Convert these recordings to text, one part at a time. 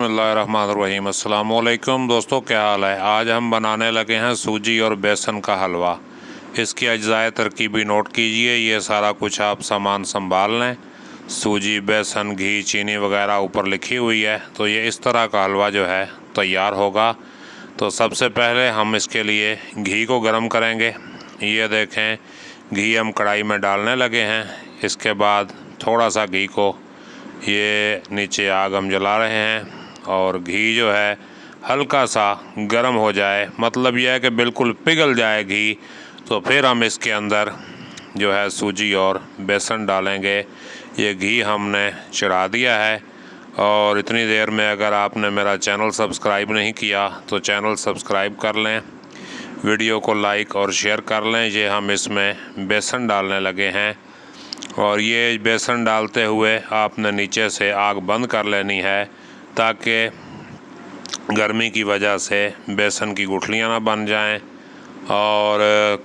बिस्मिल्लाहिर्रहमानिर्रहीम। अस्सलाम वालेकुम दोस्तों, क्या हाल है। आज हम बनाने लगे हैं सूजी और बेसन का हलवा। इसकी अज्जाए तरकीबी नोट कीजिए। ये सारा कुछ आप सामान संभाल लें। सूजी, बेसन, घी, चीनी वगैरह ऊपर लिखी हुई है। तो ये इस तरह का हलवा जो है तैयार होगा। तो सबसे पहले हम इसके लिए घी को गर्म करेंगे। ये देखें, घी हम कढ़ाई में डालने लगे हैं। इसके बाद थोड़ा सा घी को ये नीचे आग हम जला रहे हैं और घी जो है हल्का सा गर्म हो जाए, मतलब यह है कि बिल्कुल पिघल जाए घी, तो फिर हम इसके अंदर जो है सूजी और बेसन डालेंगे। ये घी हमने चढ़ा दिया है। और इतनी देर में अगर आपने मेरा चैनल सब्सक्राइब नहीं किया तो चैनल सब्सक्राइब कर लें, वीडियो को लाइक और शेयर कर लें। ये हम इसमें बेसन डालने लगे हैं और ये बेसन डालते हुए आपने नीचे से आग बंद कर लेनी है ताकि गर्मी की वजह से बेसन की गुठलियाँ ना बन जाएं और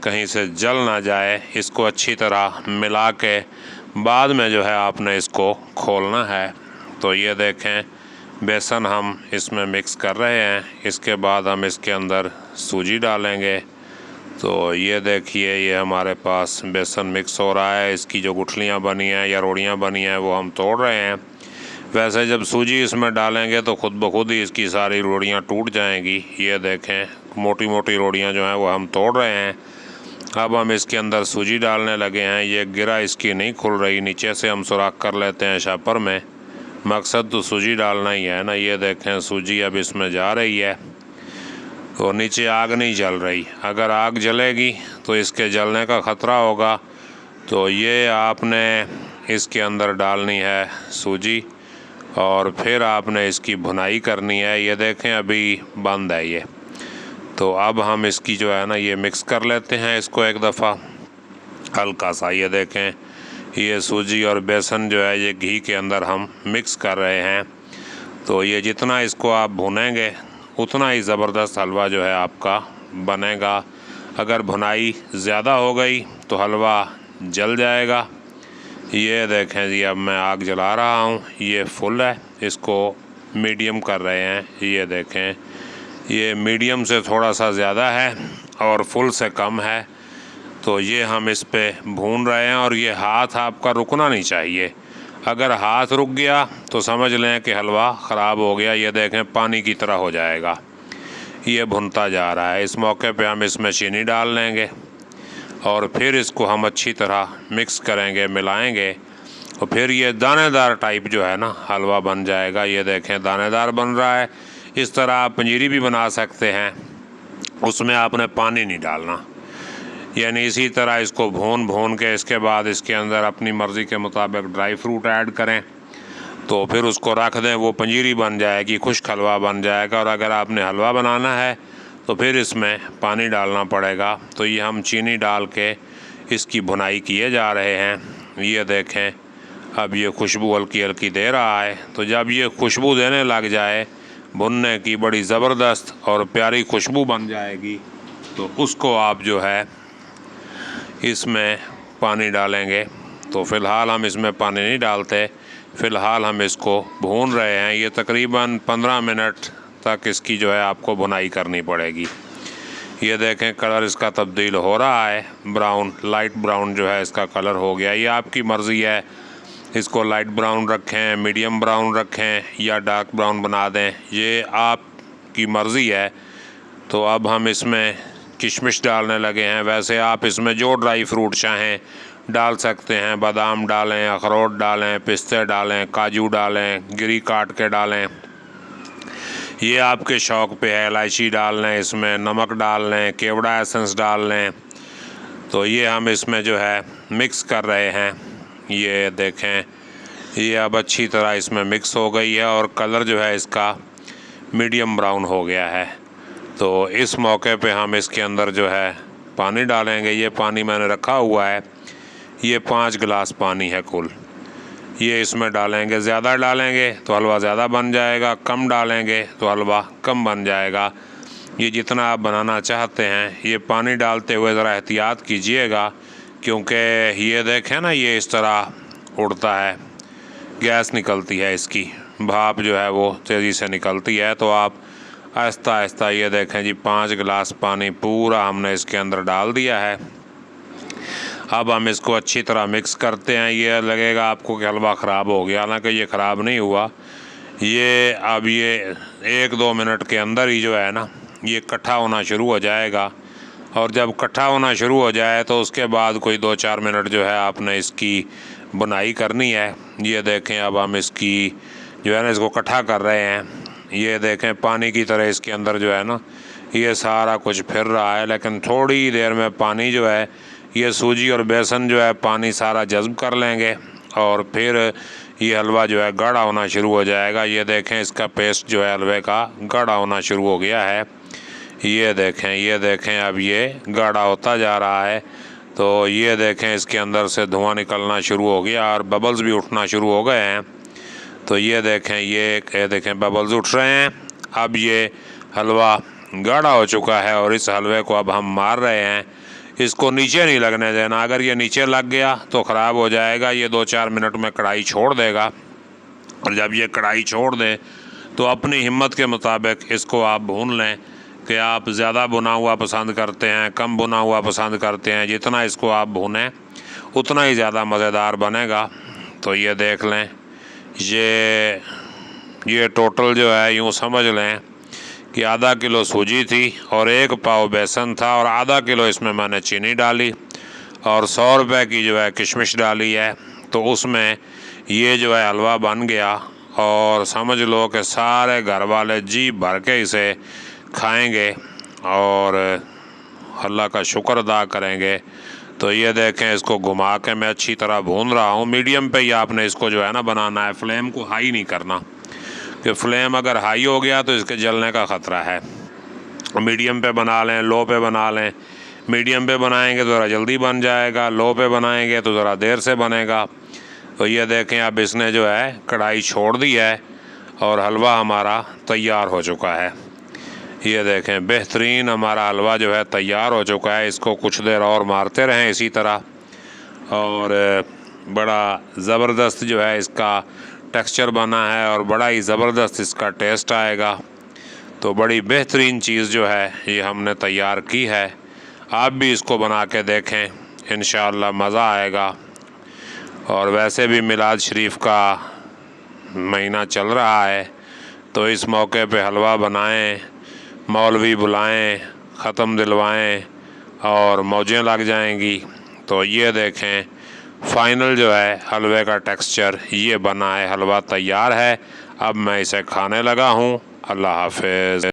कहीं से जल ना जाए। इसको अच्छी तरह मिला के बाद में जो है आपने इसको खोलना है। तो ये देखें, बेसन हम इसमें मिक्स कर रहे हैं। इसके बाद हम इसके अंदर सूजी डालेंगे। तो ये देखिए, ये हमारे पास बेसन मिक्स हो रहा है। इसकी जो गुठलियाँ बनी हैं या रोटियाँ बनी हैं वो हम तोड़ रहे हैं। वैसे जब सूजी इसमें डालेंगे तो खुद ब खुद ही इसकी सारी रोटियाँ टूट जाएंगी। ये देखें, मोटी मोटी रोटियाँ जो हैं वो हम तोड़ रहे हैं। अब हम इसके अंदर सूजी डालने लगे हैं। ये गिरा इसकी नहीं खुल रही, नीचे से हम सुराख कर लेते हैं शापर में। मकसद तो सूजी डालना ही है ना। ये देखें, सूजी अब इसमें जा रही है तो नीचे आग नहीं जल रही। अगर आग जलेगी तो इसके जलने का ख़तरा होगा। तो ये आपने इसके अंदर डालनी है सूजी और फिर आपने इसकी भुनाई करनी है। ये देखें, अभी बंद है ये। तो अब हम इसकी जो है ना ये मिक्स कर लेते हैं इसको एक दफ़ा हल्का सा। ये देखें, ये सूजी और बेसन जो है ये घी के अंदर हम मिक्स कर रहे हैं। तो ये जितना इसको आप भुनेंगे उतना ही ज़बरदस्त हलवा जो है आपका बनेगा। अगर भुनाई ज़्यादा हो गई तो हलवा जल जाएगा। ये देखें जी, अब मैं आग जला रहा हूँ। ये फुल है, इसको मीडियम कर रहे हैं। ये देखें, ये मीडियम से थोड़ा सा ज़्यादा है और फुल से कम है। तो ये हम इस पे भून रहे हैं और ये हाथ आपका रुकना नहीं चाहिए। अगर हाथ रुक गया तो समझ लें कि हलवा ख़राब हो गया। ये देखें, पानी की तरह हो जाएगा। ये भुनता जा रहा है। इस मौके पे हम इसमें चीनी डाल लेंगे और फिर इसको हम अच्छी तरह मिक्स करेंगे, मिलाएंगे और फिर ये दानेदार टाइप जो है ना हलवा बन जाएगा। ये देखें, दानेदार बन रहा है। इस तरह आप पंजीरी भी बना सकते हैं, उसमें आपने पानी नहीं डालना। यानी इसी तरह इसको भून के इसके बाद इसके अंदर अपनी मर्ज़ी के मुताबिक ड्राई फ्रूट ऐड करें तो फिर उसको रख दें। वो पंजीरी बन जाएगी, खुश्क हलवा बन जाएगा। और अगर आपने हलवा बनाना है तो फिर इसमें पानी डालना पड़ेगा। तो ये हम चीनी डाल के इसकी भुनाई किए जा रहे हैं। ये देखें, अब ये खुशबू हल्की हल्की दे रहा है। तो जब ये खुशबू देने लग जाए, भुनने की बड़ी ज़बरदस्त और प्यारी खुशबू बन जाएगी, तो उसको आप जो है इसमें पानी डालेंगे। तो फ़िलहाल हम इसमें पानी नहीं डालते, फ़िलहाल हम इसको भून रहे हैं। ये तकरीबन 15 मिनट तक इसकी जो है आपको भुनाई करनी पड़ेगी। ये देखें, कलर इसका तब्दील हो रहा है, ब्राउन, लाइट ब्राउन जो है इसका कलर हो गया। ये आपकी मर्ज़ी है, इसको लाइट ब्राउन रखें, मीडियम ब्राउन रखें या डार्क ब्राउन बना दें, ये आपकी मर्ज़ी है। तो अब हम इसमें किशमिश डालने लगे हैं। वैसे आप इसमें जो ड्राई फ्रूट चाहें डाल सकते हैं। बादाम डालें, अखरोट डालें, पिस्ते डालें, काजू डालें, गिरी काट के डालें, ये आपके शौक़ पे है। इलायची डाल लें, इसमें नमक डाल लें, केवड़ा एसेंस डाल लें। तो ये हम इसमें जो है मिक्स कर रहे हैं। ये देखें, ये अब अच्छी तरह इसमें मिक्स हो गई है और कलर जो है इसका मीडियम ब्राउन हो गया है। तो इस मौके पे हम इसके अंदर जो है पानी डालेंगे। ये पानी मैंने रखा हुआ है, ये 5 गिलास पानी है कुल। ये इसमें डालेंगे। ज़्यादा डालेंगे तो हलवा ज़्यादा बन जाएगा, कम डालेंगे तो हलवा कम बन जाएगा। ये जितना आप बनाना चाहते हैं, ये पानी डालते हुए ज़रा एहतियात कीजिएगा, क्योंकि ये देखें ना, ये इस तरह उड़ता है, गैस निकलती है इसकी। भाप जो है वो तेज़ी से निकलती है। तो आप आहिस्ता आहिस्ता, ये देखें जी 5 गिलास पानी पूरा हमने इसके अंदर डाल दिया है। अब हम इसको अच्छी तरह मिक्स करते हैं। ये लगेगा आपको कि हलवा ख़राब हो गया, हालांकि ये ख़राब नहीं हुआ। ये अब ये 1-2 मिनट के अंदर ही जो है ना ये इकट्ठा होना शुरू हो जाएगा। और जब इकट्ठा होना शुरू हो जाए तो उसके बाद कोई 2-4 मिनट जो है आपने इसकी बुनाई करनी है। ये देखें अब हम इसकी जो है ना इसको इकट्ठा कर रहे हैं। ये देखें पानी की तरह इसके अंदर जो है ना ये सारा कुछ फिर रहा है, लेकिन थोड़ी देर में पानी जो है ये सूजी और बेसन जो है पानी सारा जज़्ब कर लेंगे और फिर ये हलवा जो है गाढ़ा होना शुरू हो जाएगा। ये देखें इसका पेस्ट जो है हलवे का गाढ़ा होना शुरू हो गया है। ये देखें अब ये गाढ़ा होता जा रहा है। तो ये देखें इसके अंदर से धुआं निकलना शुरू हो गया और बबल्स भी उठना शुरू हो गए हैं। तो ये देखें बबल्स उठ रहे हैं। अब ये हलवा गाढ़ा हो चुका है और इस हलवे को अब हम मार रहे हैं। इसको नीचे नहीं लगने देना, अगर ये नीचे लग गया तो ख़राब हो जाएगा। ये 2-4 मिनट में कढ़ाई छोड़ देगा और जब ये कढ़ाई छोड़ दे तो अपनी हिम्मत के मुताबिक इसको आप भून लें कि आप ज़्यादा भुना हुआ पसंद करते हैं, कम भुना हुआ पसंद करते हैं। जितना इसको आप भुनें उतना ही ज़्यादा मज़ेदार बनेगा। तो ये देख लें, ये टोटल जो है यूँ समझ लें कि आधा किलो सूजी थी और 1 पाव बेसन था और आधा किलो इसमें मैंने चीनी डाली और 100 रुपये की जो है किशमिश डाली है। तो उसमें ये जो है हलवा बन गया और समझ लो कि सारे घर वाले जी भर के इसे खाएंगे और अल्लाह का शुक्र अदा करेंगे। तो ये देखें इसको घुमा के मैं अच्छी तरह भून रहा हूँ। मीडियम पे ही आपने इसको जो है ना बनाना है, फ्लेम को हाई नहीं करना कि फ्लेम अगर हाई हो गया तो इसके जलने का ख़तरा है। मीडियम पे बना लें, लो पे बना लें। मीडियम पे बनाएंगे तो ज़रा जल्दी बन जाएगा, लो पे बनाएंगे तो ज़रा देर से बनेगा। तो ये देखें अब इसने जो है कढ़ाई छोड़ दी है और हलवा हमारा तैयार हो चुका है। ये देखें बेहतरीन हमारा हलवा जो है तैयार हो चुका है। इसको कुछ देर और मारते रहें इसी तरह और बड़ा ज़बरदस्त जो है इसका टेक्सचर बना है और बड़ा ही ज़बरदस्त इसका टेस्ट आएगा। तो बड़ी बेहतरीन चीज़ जो है ये हमने तैयार की है। आप भी इसको बना के देखें, इंशाअल्लाह मज़ा आएगा। और वैसे भी मिलाद शरीफ का महीना चल रहा है तो इस मौके पे हलवा बनाएं, मौलवी बुलाएं, ख़त्म दिलवाएं और मौजें लग जाएंगी। तो ये देखें फ़ाइनल जो है हलवे का टेक्सचर ये बना है, हलवा तैयार है। अब मैं इसे खाने लगा हूँ। अल्लाह हाफ़िज़।